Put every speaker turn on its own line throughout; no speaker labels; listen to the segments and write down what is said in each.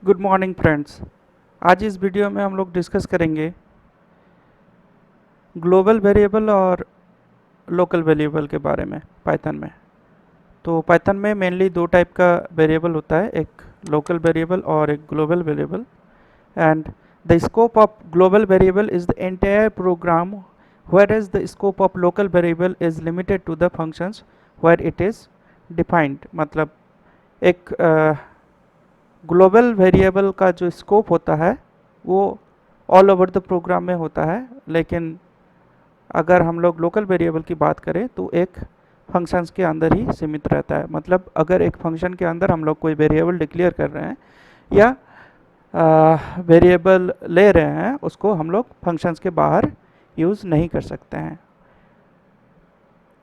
Good morning friends. आज इस video में हम लोग डिस्कस करेंगे ग्लोबल वेरिएबल और लोकल वेरिएबल के बारे में पाइथन में। तो पाइथन में मेनली दो टाइप का वेरिएबल होता है, एक लोकल वेरिएबल और एक global variable. And the scope of global variable is the entire program, whereas the scope of local variable is limited to the functions where it is defined। मतलब एक global variable का जो scope होता है वो all over the programme में होता है, लेकिन अगर हम लोग लोकल वेरिएबल की बात करें तो एक फंक्शंस के अंदर ही सीमित रहता है। मतलब अगर एक फंक्शन के अंदर हम लोग कोई वेरिएबल डिक्लेयर कर रहे हैं या वेरिएबल ले रहे हैं, उसको हम लोग फंक्शंस के बाहर यूज़ नहीं कर सकते हैं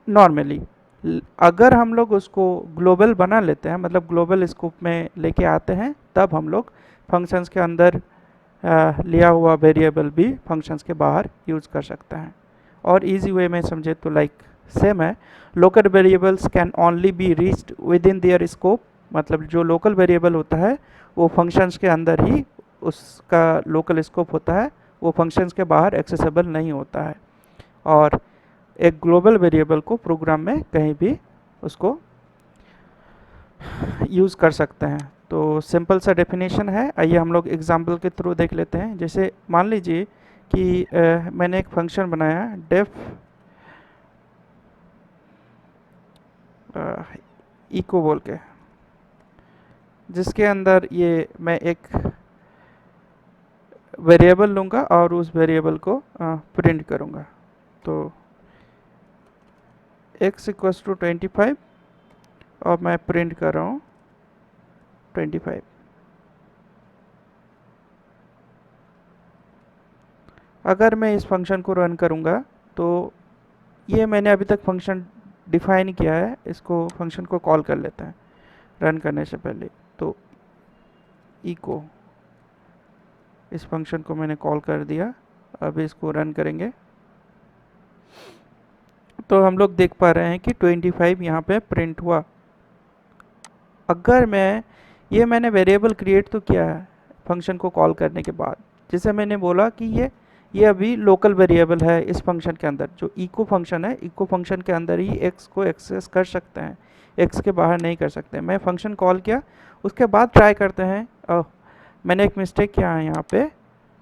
नॉर्मली। अगर हम लोग उसको ग्लोबल बना लेते हैं, मतलब ग्लोबल स्कोप में लेके आते हैं, तब हम लोग फंक्शंस के अंदर लिया हुआ वेरिएबल भी फंक्शंस के बाहर यूज़ कर सकते हैं। और इजी वे में समझे तो लाइक सेम है, local variables can only be reached with in their scope. मतलब जो लोकल वेरिएबल होता है वो फंक्शंस के अंदर ही उसका लोकल स्कोप होता है, वो फंक्शंस के बाहर एक्सेसिबल नहीं होता है। और एक ग्लोबल वेरिएबल को प्रोग्राम में कहीं भी उसको यूज़ कर सकते हैं। तो सिंपल सा डेफिनेशन है, आइए हम लोग एग्जांपल के थ्रू देख लेते हैं। जैसे मान लीजिए कि मैंने एक फंक्शन बनाया डेफ इको बोल के, जिसके अंदर ये मैं एक वेरिएबल लूँगा और उस वेरिएबल को प्रिंट करूँगा। तो x इक्वल्स टू 25 और मैं प्रिंट कर रहा हूँ 25। अगर मैं इस फंक्शन को रन करूँगा तो ये मैंने अभी तक फंक्शन डिफाइन किया है, इसको फंक्शन को कॉल कर लेते हैं रन करने से पहले। तो इको, इस फंक्शन को मैंने कॉल कर दिया, अब इसको रन करेंगे तो हम लोग देख पा रहे हैं कि 25 यहाँ पे प्रिंट हुआ। अगर मैंने वेरिएबल क्रिएट तो किया है फंक्शन को कॉल करने के बाद, जिसे मैंने बोला कि ये अभी लोकल वेरिएबल है इस फंक्शन के अंदर। जो इको फंक्शन है, इको फंक्शन के अंदर ही एक्स को एक्सेस कर सकते हैं, एक्स के बाहर नहीं कर सकते। मैं फंक्शन कॉल किया, उसके बाद ट्राई करते हैं। मैंने एक मिस्टेक किया है यहाँ पे,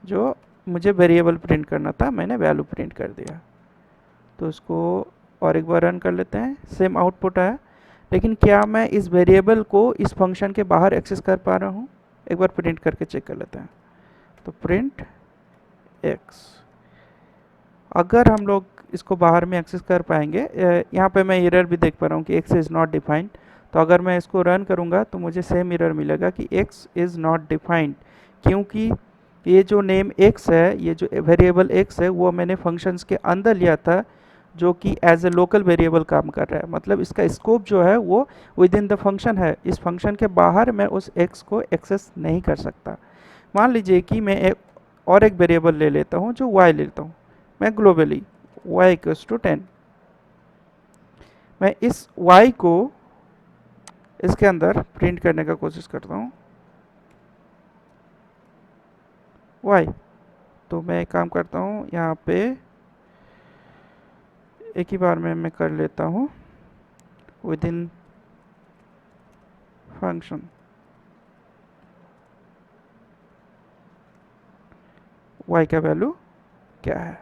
जो मुझे वेरिएबल प्रिंट करना था मैंने वैल्यू प्रिंट कर दिया। तो उसको और एक बार रन कर लेते हैं, सेम आउटपुट आया। लेकिन क्या मैं इस वेरिएबल को इस फंक्शन के बाहर एक्सेस कर पा रहा हूँ? एक बार प्रिंट करके चेक कर लेते हैं। तो प्रिंट एक्स, अगर हम लोग इसको बाहर में एक्सेस कर पाएंगे, यहाँ पे मैं एरर भी देख पा रहा हूँ कि एक्स इज़ नॉट डिफाइंड। तो अगर मैं इसको रन करूँगा तो मुझे सेम एरर मिलेगा कि एक्स इज़ नॉट डिफाइंड, क्योंकि ये जो नेम एक्स है, ये जो वेरिएबल एक्स है, वो मैंने फंक्शंस के अंदर लिया था, जो कि एज ए लोकल वेरिएबल काम कर रहा है। मतलब इसका स्कोप जो है वो विद इन द फंक्शन है, इस फंक्शन के बाहर मैं उस एक्स को एक्सेस नहीं कर सकता। मान लीजिए कि मैं एक वेरिएबल ले लेता हूँ जो वाई लेता हूँ मैं ग्लोबली, y इक्वल्स टू 10। मैं इस y को इसके अंदर प्रिंट करने का कोशिश करता हूँ y। तो मैं एक काम करता हूँ, यहाँ पे एक ही बार में मैं कर लेता हूँ विद इन फंक्शन y का वैल्यू क्या है।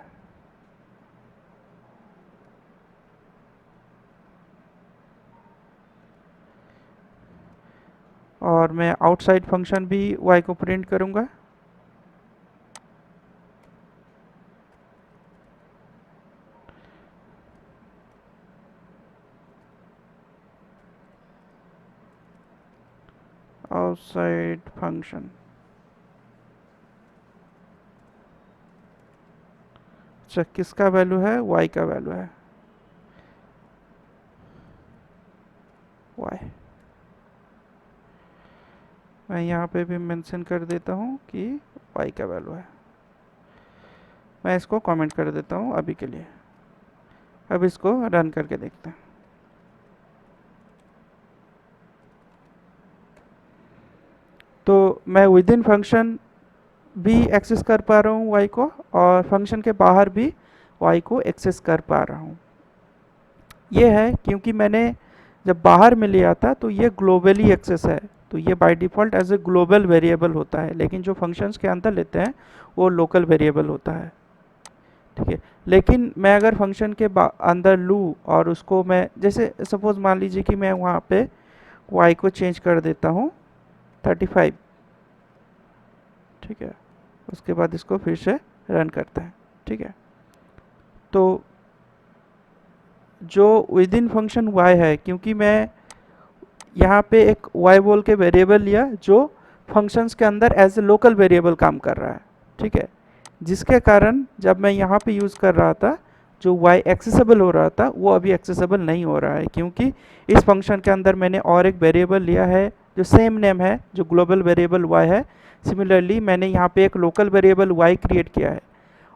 और मैं आउटसाइड फंक्शन भी y को प्रिंट करूँगा। आउटसाइड फंक्शन, अच्छा किसका वैल्यू है? y का वैल्यू है y। मैं यहाँ पे भी मेंशन कर देता हूँ कि y का वैल्यू है। मैं इसको कमेंट कर देता हूँ अभी के लिए। अब इसको रन करके देखते हैं। तो मैं विद इन फंक्शन भी एक्सेस कर पा रहा हूँ वाई को, और फंक्शन के बाहर भी वाई को एक्सेस कर पा रहा हूँ। ये है क्योंकि मैंने जब बाहर में लिया था तो ये ग्लोबली एक्सेस है, तो ये by default as a global variable होता है, लेकिन जो फंक्शंस के अंदर लेते हैं वो लोकल वेरिएबल होता है। ठीक है, लेकिन मैं अगर फंक्शन के अंदर लूँ और उसको मैं जैसे सपोज मान लीजिए कि मैं वहाँ पे y को चेंज कर देता हूँ 35। ठीक है, उसके बाद इसको फिर से रन करते हैं। ठीक है, तो जो विद इन फंक्शन y है, क्योंकि मैं यहाँ पे एक y बोल के वेरिएबल लिया जो फंक्शंस के अंदर एज ए लोकल वेरिएबल काम कर रहा है। ठीक है, जिसके कारण जब मैं यहाँ पे यूज़ कर रहा था जो y एक्सेसिबल हो रहा था वो अभी एक्सेसिबल नहीं हो रहा है, क्योंकि इस फंक्शन के अंदर मैंने और एक वेरिएबल लिया है जो सेम नेम है, जो ग्लोबल वेरिएबल y है। सिमिलरली मैंने यहाँ पे एक लोकल वेरिएबल y क्रिएट किया है,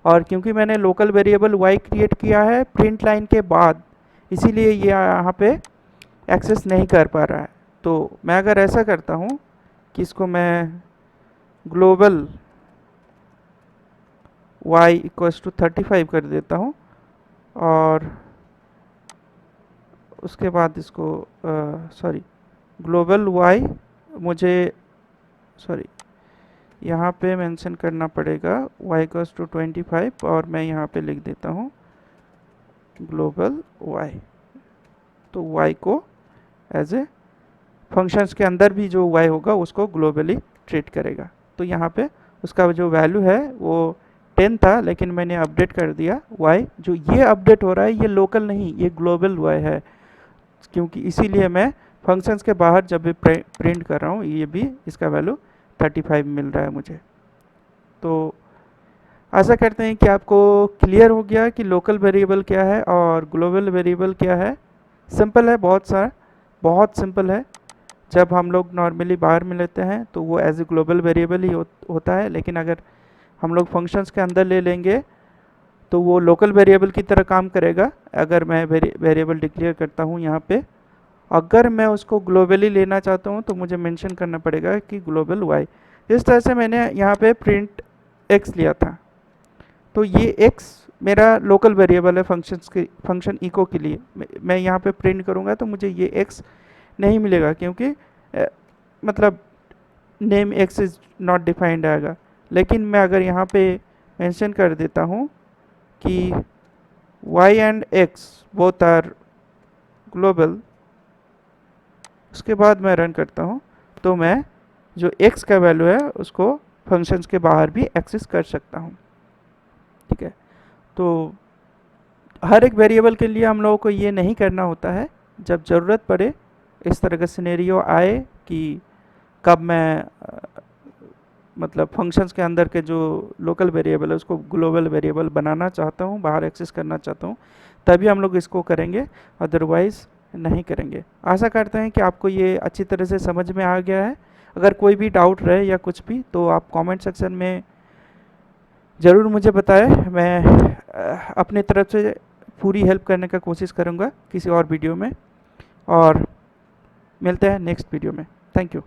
और क्योंकि मैंने लोकल वेरिएबल y क्रिएट किया है प्रिंट लाइन के बाद, इसीलिए ये यहाँ पे एक्सेस नहीं कर पा रहा है। तो मैं अगर ऐसा करता हूँ कि इसको मैं ग्लोबल y इक्वल्स टू 35 कर देता हूँ, और उसके बाद इसको सॉरी ग्लोबल y मुझे सॉरी यहाँ पे मेंशन करना पड़ेगा y इक्वल्स टू 25, और मैं यहाँ पे लिख देता हूँ ग्लोबल y। तो y को एज ए फंक्शंस के अंदर भी जो y होगा उसको ग्लोबली ट्रीट करेगा। तो यहाँ पे उसका जो वैल्यू है वो 10 था, लेकिन मैंने अपडेट कर दिया y। जो ये अपडेट हो रहा है ये लोकल नहीं, ये ग्लोबल y है, क्योंकि इसीलिए मैं फंक्शंस के बाहर जब भी प्रिंट कर रहा हूँ ये भी इसका वैल्यू 35 मिल रहा है मुझे। तो आशा करते हैं कि आपको क्लियर हो गया कि लोकल वेरिएबल क्या है और ग्लोबल वेरिएबल क्या है। सिंपल है, बहुत सिंपल है। जब हम लोग नॉर्मली बाहर में लेते हैं तो वो एज ए ग्लोबल वेरिएबल ही होता है, लेकिन अगर हम लोग फंक्शंस के अंदर ले लेंगे तो वो लोकल वेरिएबल की तरह काम करेगा। अगर मैं वेरिएबल डिक्लेयर करता हूँ यहाँ पे, अगर मैं उसको ग्लोबली लेना चाहता हूँ तो मुझे मेंशन करना पड़ेगा कि ग्लोबल y। इस तरह से मैंने यहाँ पे प्रिंट x लिया था, तो ये x मेरा लोकल वेरिएबल है फंक्शन इको के लिए। मैं यहाँ पे प्रिंट करूँगा तो मुझे ये x नहीं मिलेगा, क्योंकि मतलब name x is not defined आएगा। लेकिन मैं अगर यहाँ पे मेंशन कर देता हूँ कि y and x both are global, उसके बाद मैं रन करता हूँ, तो मैं जो x का वैल्यू है उसको फंक्शंस के बाहर भी एक्सेस कर सकता हूँ। ठीक है, तो हर एक वेरिएबल के लिए हम लोगों को ये नहीं करना होता है। जब ज़रूरत पड़े, इस तरह का सिनेरियो आए कि कब मैं मतलब फंक्शंस के अंदर के जो लोकल वेरिएबल है उसको ग्लोबल वेरिएबल बनाना चाहता हूँ, बाहर एक्सेस करना चाहता हूँ, तभी हम लोग इसको करेंगे, अदरवाइज़ नहीं करेंगे। आशा करते हैं कि आपको ये अच्छी तरह से समझ में आ गया है। अगर कोई भी डाउट रहे या कुछ भी तो आप कमेंट सेक्शन में ज़रूर मुझे बताएं। मैं अपनी तरफ से पूरी हेल्प करने का कोशिश करूँगा किसी और वीडियो में, और मिलते हैं नेक्स्ट वीडियो में। Thank you.